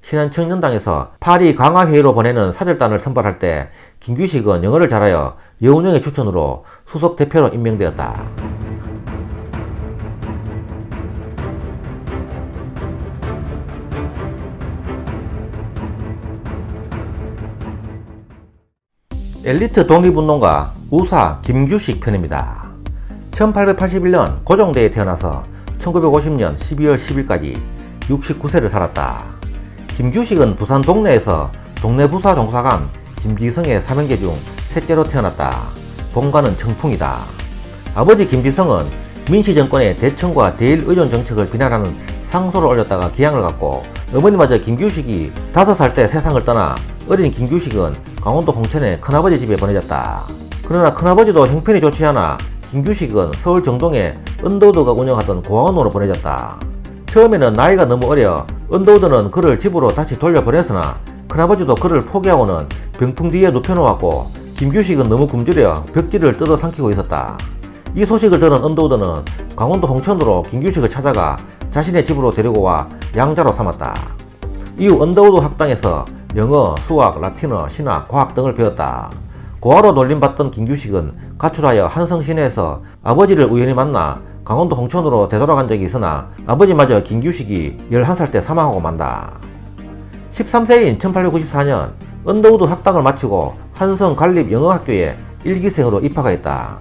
신한청년당에서 파리 강화회의로 보내는 사절단을 선발할 때 김규식은 영어를 잘하여 여운형의 추천으로 수석 대표로 임명되었다. 엘리트 독립운동가 우사 김규식 편입니다. 1881년 고종대에 태어나서 1950년 12월 10일까지 69세를 살았다. 김규식은 부산 동래에서 동래 부사 종사관 김지성의 삼형제 중 셋째로 태어났다. 본가는 청풍이다. 아버지 김지성은 민시정권의 대청과 대일의존 정책을 비난하는 상소를 올렸다가 기양을 갖고, 어머니마저 김규식이 5살 때 세상을 떠나 어린 김규식은 강원도 홍천의 큰아버지 집에 보내졌다. 그러나 큰아버지도 형편이 좋지 않아 김규식은 서울 정동에 언더우드가 운영하던 고아원으로 보내졌다. 처음에는 나이가 너무 어려 언더우드는 그를 집으로 다시 돌려보냈으나 큰아버지도 그를 포기하고는 병풍 뒤에 눕혀놓았고, 김규식은 너무 굶주려 벽지를 뜯어 삼키고 있었다. 이 소식을 들은 언더우드는 강원도 홍천으로 김규식을 찾아가 자신의 집으로 데리고 와 양자로 삼았다. 이후 언더우드 학당에서 영어, 수학, 라틴어, 신학, 과학 등을 배웠다. 고아로 놀림받던 김규식은 가출하여 한성시내에서 아버지를 우연히 만나 강원도 홍천으로 되돌아간 적이 있으나 아버지마저 김규식이 11살 때 사망하고 만다. 13세인 1894년 언더우드 학당을 마치고 한성관립영어학교에 1기생으로 입학하였다.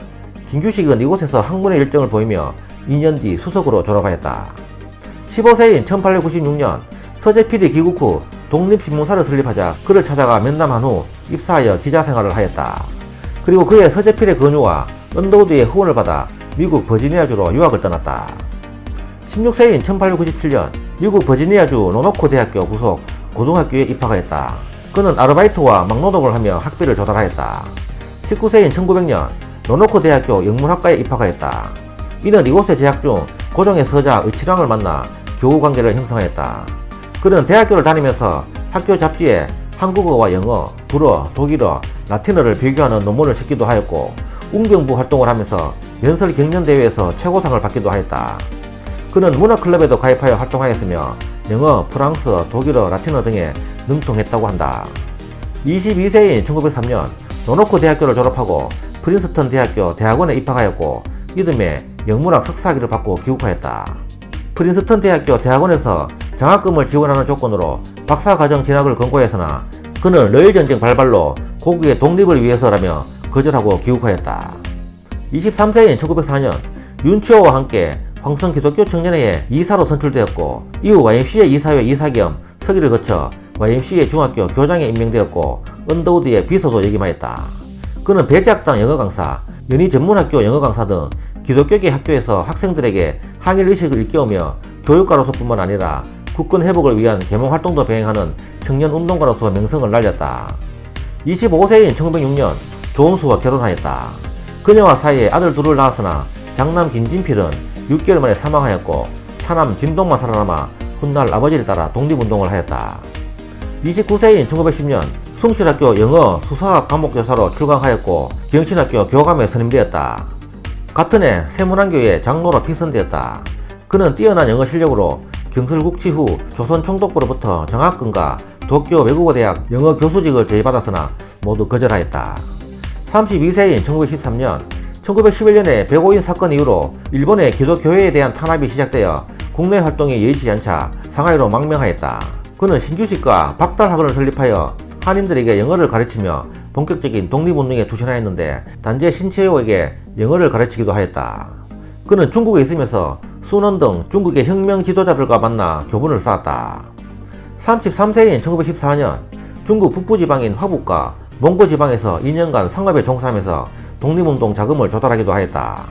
김규식은 이곳에서 학문의 열정을 보이며 2년 뒤 수석으로 졸업하였다. 15세인 1896년 서재필이 귀국 후 독립신문사를 설립하자 그를 찾아가 면담한 후 입사하여 기자생활을 하였다. 그리고 그의 서재필의 권유와 언더우드의 후원을 받아 미국 버지니아주로 유학을 떠났다. 16세인 1897년 미국 버지니아주 로노코 대학교 부속 고등학교에 입학하였다. 그는 아르바이트와 막노동을 하며 학비를 조달하였다. 19세인 1900년 로노코 대학교 영문학과에 입학하였다. 이는 이곳에 재학 중 고종의 서자 의치랑을 만나 교우관계를 형성하였다. 그는 대학교를 다니면서 학교 잡지에 한국어와 영어, 불어, 독일어, 라틴어를 비교하는 논문을 쓰기도 하였고, 운경부 활동을 하면서 연설 경연대회에서 최고상을 받기도 하였다. 그는 문화클럽에도 가입하여 활동하였으며 영어, 프랑스어, 독일어, 라틴어 등에 능통했다고 한다. 22세인 1903년 로노코 대학교를 졸업하고 프린스턴 대학교 대학원에 입학하였고, 이듬해 영문학 석사학위를 받고 귀국하였다. 프린스턴 대학교 대학원에서 장학금을 지원하는 조건으로 박사과정 진학을 권고했으나 그는 러일전쟁 발발로 고국의 독립을 위해서라며 거절하고 귀국하였다. 23세인 1904년 윤치호와 함께 황성 기독교 청년회의 이사로 선출되었고, 이후 YMCA 이사회 이사 겸 서기를 거쳐 YMCA 중학교 교장에 임명되었고 언더우드의 비서도 역임하였다. 그는 배제학당 영어 강사, 연희 전문학교 영어 강사 등 기독교계 학교에서 학생들에게 항일의식을 일깨우며 교육가로서뿐만 아니라 국권 회복을 위한 계몽 활동도 병행하는 청년 운동가로서 명성을 날렸다. 25세인 1906년 조은수와 결혼하였다. 그녀와 사이에 아들 둘을 낳았으나 장남 김진필은 6개월 만에 사망하였고 차남 진동만 살아남아 훗날 아버지를 따라 독립운동을 하였다. 29세인 1910년 숭실학교 영어 수사학 과목교사로 출강하였고 경신학교 교감에 선임되었다. 같은 해 세문안교의 장로로 피선되었다. 그는 뛰어난 영어 실력으로 경술국치 후 조선총독부로부터 장학금과 도쿄 외국어대학 영어 교수직을 제의받았으나 모두 거절하였다. 32세인 1913년 1911년에 백오인 사건 이후로 일본의 기독교회에 대한 탄압이 시작되어 국내 활동이 여의치 않자 상하이로 망명하였다. 그는 신규식과 박달학원을 설립하여 한인들에게 영어를 가르치며 본격적인 독립운동에 투신하였는데 단재 신채호에게 영어를 가르치기도 하였다. 그는 중국에 있으면서 순원 등 중국의 혁명 지도자들과 만나 교분을 쌓았다. 33세인 1914년 중국 북부지방인 화북과 몽고지방에서 2년간 상업에 종사하면서 독립운동 자금을 조달하기도 하였다.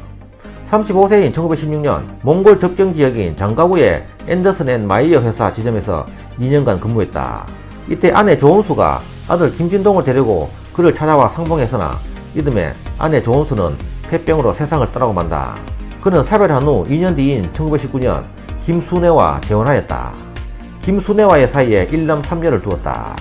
35세인 1916년 몽골 접경지역인 장가구의 앤더슨 앤 마이어 회사 지점에서 2년간 근무했다. 이때 아내 조은수가 아들 김진동을 데리고 그를 찾아와 상봉했으나 이듬해 아내 조은수는 폐병으로 세상을 떠나고 만다. 그는 사별한 후 2년 뒤인 1919년 김순애와 재혼하였다. 김순애와의 사이에 1남 3녀를 두었다.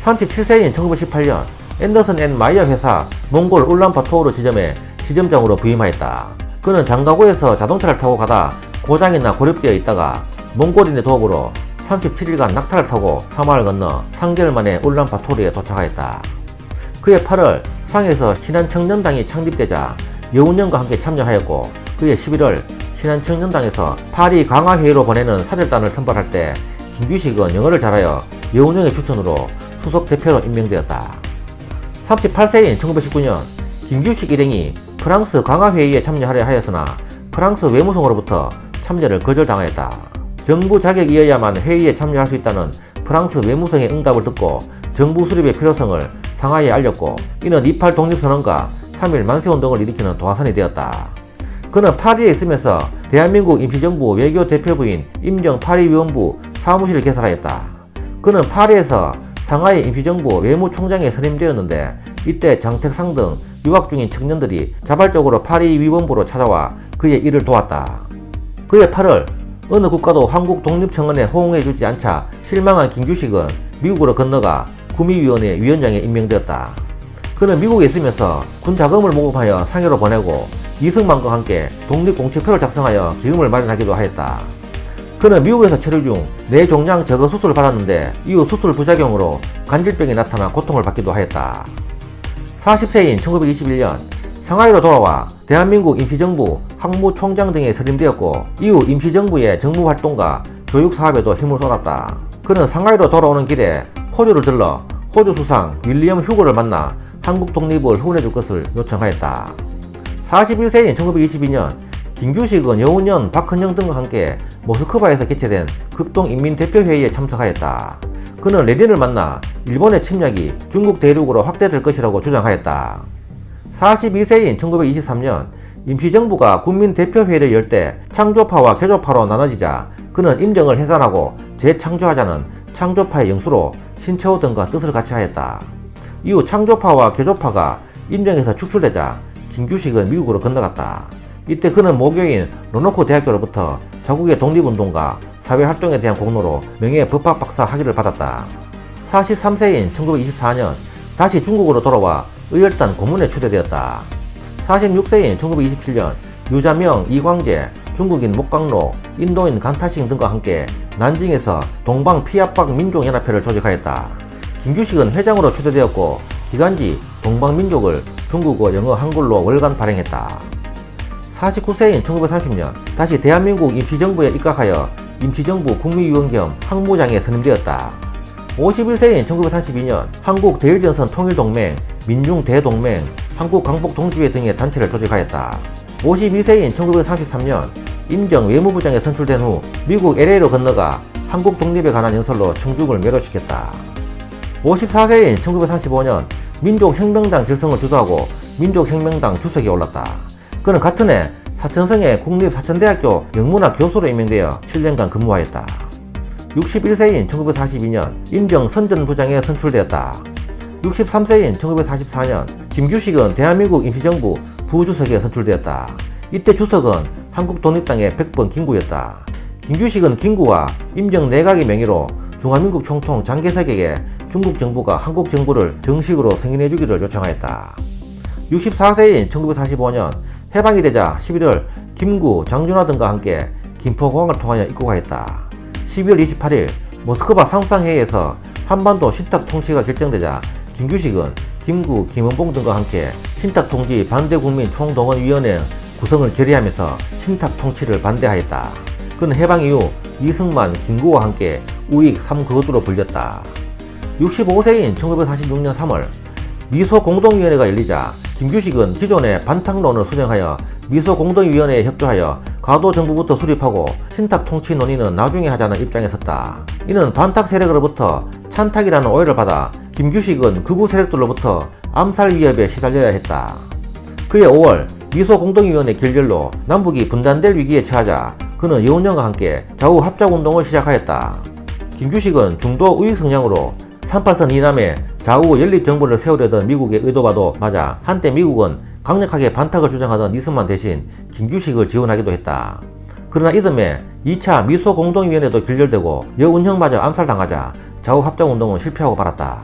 37세인 1918년 앤더슨 앤 마이어 회사 몽골 울란바토르 지점에 지점장으로 부임하였다. 그는 장가구에서 자동차를 타고 가다 고장이나 고립되어 있다가 몽골인의 도움으로 37일간 낙타를 타고 사마를 건너 3개월 만에 울란바토르에 도착하였다. 그해 8월 상해에서 신한청년당이 창립되자 여운형과 함께 참여하였고, 그해 11월 신한청년당에서 파리 강화회의로 보내는 사절단을 선발할 때 김규식은 영어를 잘하여 여운형의 추천으로 수석 대표로 임명되었다. 38세인 1919년 김규식 일행이 프랑스 강화회의에 참여하려 하였으나 프랑스 외무성으로부터 참여를 거절당하였다. 정부 자격이어야만 회의에 참여할 수 있다는 프랑스 외무성의 응답을 듣고 정부 수립의 필요성을 상하이에 알렸고, 이는 28 독립선언과 3.1 만세운동을 일으키는 도화선이 되었다. 그는 파리에 있으면서 대한민국 임시정부 외교대표부인 임정 파리위원부 사무실을 개설하였다. 그는 파리에서 상하이 임시정부 외무총장에 선임되었는데, 이때 장택상 등 유학 중인 청년들이 자발적으로 파리 위원부로 찾아와 그의 일을 도왔다. 그해 8월 어느 국가도 한국 독립청원에 호응해주지 않자 실망한 김규식은 미국으로 건너가 구미위원회 위원장에 임명되었다. 그는 미국에 있으면서 군 자금을 모금하여 상해로 보내고 이승만과 함께 독립공채표를 작성하여 기금을 마련하기도 하였다. 그는 미국에서 체류 중 뇌종양 제거 수술을 받았는데 이후 수술 부작용으로 간질병이 나타나 고통을 받기도 하였다. 40세인 1921년 상하이로 돌아와 대한민국 임시정부 항무총장 등에 선임되었고, 이후 임시정부의 정무활동과 교육사업에도 힘을 쏟았다. 그는 상하이로 돌아오는 길에 호주를 들러 호주 수상 윌리엄 휴거를 만나 한국 독립을 후원해줄 것을 요청하였다. 41세인 1922년 김규식은 여운형, 박헌영 등과 함께 모스크바에서 개최된 극동인민대표회의에 참석하였다. 그는 레닌을 만나 일본의 침략이 중국 대륙으로 확대될 것이라고 주장하였다. 42세인 1923년 임시정부가 국민대표회의를 열 때 창조파와 개조파로 나눠지자 그는 임정을 해산하고 재창조하자는 창조파의 영수로 신채호 등과 뜻을 같이 하였다. 이후 창조파와 개조파가 임정에서 축출되자 김규식은 미국으로 건너갔다. 이때 그는 모교인 로노코 대학교로부터 자국의 독립운동과 사회활동에 대한 공로로 명예 법학박사 학위를 받았다. 43세인 1924년 다시 중국으로 돌아와 의열단 고문에 초대되었다. 46세인 1927년 유자명, 이광재, 중국인 목강로, 인도인 간타싱 등과 함께 난징에서 동방 피압박 민족연합회를 조직하였다. 김규식은 회장으로 초대되었고 기간지 동방민족을 중국어, 영어, 한글로 월간 발행했다. 49세인 1930년 다시 대한민국 임시정부에 입각하여 임시정부 국무위원 겸 항무장에 선임되었다. 51세인 1932년 한국대일전선 통일동맹, 민중대동맹, 한국강복동지회 등의 단체를 조직하였다. 52세인 1933년 임정 외무부장에 선출된 후 미국 LA로 건너가 한국 독립에 관한 연설로 청중을 매료시켰다. 54세인 1935년 민족혁명당 결성을 주도하고 민족혁명당 주석에 올랐다. 그는 같은 해 사천성의 국립사천대학교 영문학 교수로 임명되어 7년간 근무하였다. 61세인 1942년 임정 선전부장에 선출되었다. 63세인 1944년 김규식은 대한민국 임시정부 부주석에 선출되었다. 이때 주석은 한국독립당의 백번 김구였다. 김규식은 김구와 임정 내각의 명의로 중화민국 총통 장개석에게 중국 정부가 한국 정부를 정식으로 승인해주기를 요청하였다. 64세인 1945년 해방이 되자 11월 김구, 장준하 등과 함께 김포공항을 통하여 입국하였다. 12월 28일 모스크바 상상회의에서 한반도 신탁통치가 결정되자 김규식은 김구, 김은봉 등과 함께 신탁통치 반대국민 총동원위원회 구성을 결의하면서 신탁통치를 반대하였다. 그는 해방 이후 이승만, 김구와 함께 우익 3거두로 불렸다. 65세인 1946년 3월 미소공동위원회가 열리자 김규식은 기존의 반탁론을 수정하여 미소공동위원회에 협조하여 가도정부부터 수립하고 신탁통치 논의는 나중에 하자는 입장에 섰다. 이는 반탁 세력으로부터 찬탁이라는 오해를 받아 김규식은 극우 세력들로부터 암살 위협에 시달려야 했다. 그해 5월 미소공동위원회 결렬로 남북이 분단될 위기에 처하자 그는 여운형과 함께 좌우 합작운동을 시작하였다. 김규식은 중도 우익 성향으로 38선 이남에 좌우 연립정부를 세우려던 미국의 의도와도 맞아 한때 미국은 강력하게 반탁을 주장하던 니스만 대신 김규식을 지원하기도 했다. 그러나 이듬해 2차 미소공동위원회도 결렬되고 여운형마저 암살당하자 좌우 합작운동은 실패하고 말았다.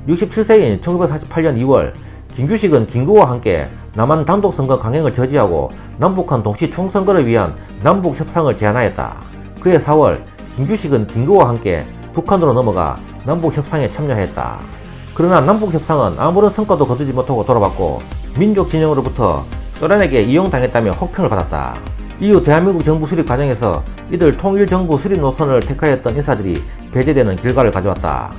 67세인 1948년 2월 김규식은 김구와 함께 남한 단독선거 강행을 저지하고 남북한 동시 총선거를 위한 남북협상을 제안하였다. 그해 4월 김규식은 김구와 함께 북한으로 넘어가 남북협상에 참여했다. 그러나 남북협상은 아무런 성과도 거두지 못하고 돌아왔고 민족 진영으로부터 소련에게 이용당했다며 혹평을 받았다. 이후 대한민국 정부 수립 과정에서 이들 통일정부 수립 노선을 택하였던 인사들이 배제되는 결과를 가져왔다.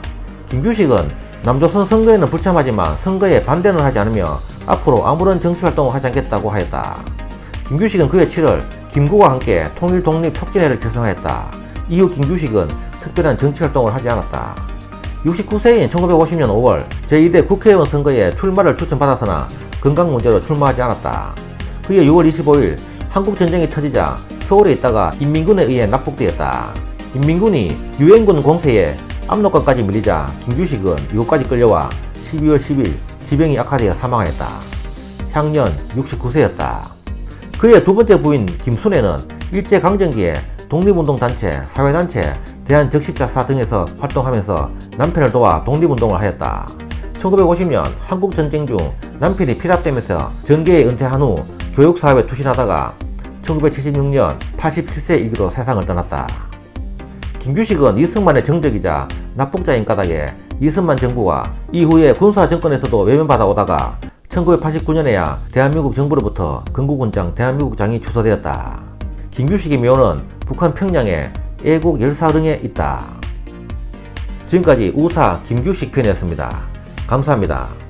김규식은 남조선 선거에는 불참하지만 선거에 반대는 하지 않으며 앞으로 아무런 정치활동을 하지 않겠다고 하였다. 김규식은 그해 7월 김구와 함께 통일독립 촉진회를 결성하였다. 이후 김규식은 특별한 정치활동을 하지 않았다. 69세인 1950년 5월 제2대 국회의원 선거에 출마를 추천받았으나 건강 문제로 출마하지 않았다. 그해 6월 25일 한국전쟁이 터지자 서울에 있다가 인민군에 의해 납북되었다. 인민군이 유엔군 공세에 압록강까지 밀리자 김규식은 미국까지 끌려와 12월 10일 지병이 악화되어 사망하였다. 향년 69세였다. 그의 두 번째 부인 김순애는 일제강점기에 독립운동단체, 사회단체, 대한적십자사 등에서 활동하면서 남편을 도와 독립운동을 하였다. 1950년 한국전쟁 중 남편이 피랍되면서 전계에 은퇴한 후 교육사업에 투신하다가 1976년 87세 일기로 세상을 떠났다. 김규식은 이승만의 정적이자 납북자인 까닭에 이승만 정부와 이후에 군사정권에서도 외면받아 오다가 1989년에야 대한민국 정부로부터 건국훈장 대한민국장이 주서되었다. 김규식의 묘는 북한 평양의 애국 열사릉에 있다. 지금까지 우사 김규식 편이었습니다. 감사합니다.